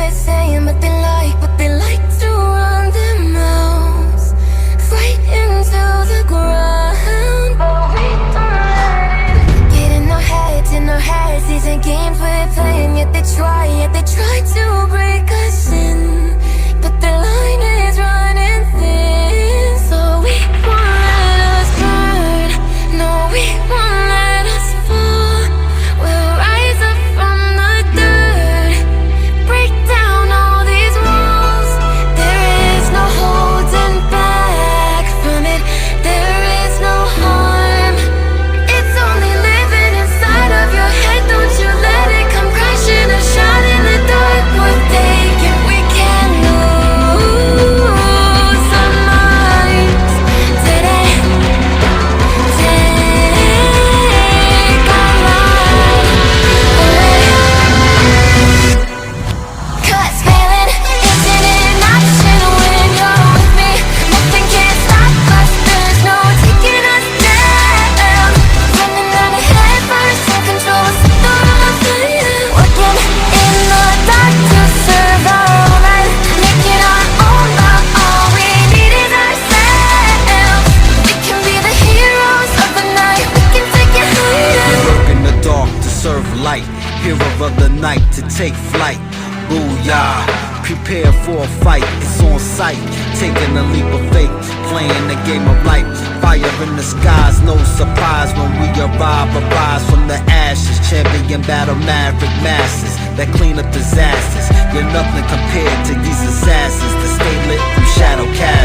it saying, but they like to run their mouths right into the ground. But we don't let it get in our heads. These ain't games we're playing, yet they try to break us in. But the line is running thin, so we won't let us burn. No, we won't let us fall. We'll rise up from the dirt, break down all these walls. There is no holding back from it. There is no harm. It's only living inside of your head. Don't you let it come crashing or shine in the dark. We're taking, we can't lose our minds today. Take our life away. 'Cause failing isn't an option when you're with me. Nothing can stop us, there's no taking us down. Running out ahead first, in control, set the wrong plan. Working in the dark to serve our own life, making our own, but all we need is ourselves. We can be the heroes of the night, we can take it higher. Work in the dark to serve light, hero of the night to take flight. Booyah, prepare for a fight, it's on sight. Taking a leap of faith, playing the game of life. Fire in the skies, no surprise when we arrive. Arise from the ashes, champion battle maverick masses that clean up disasters. You're nothing compared to these assassins that stay lit from shadow cast.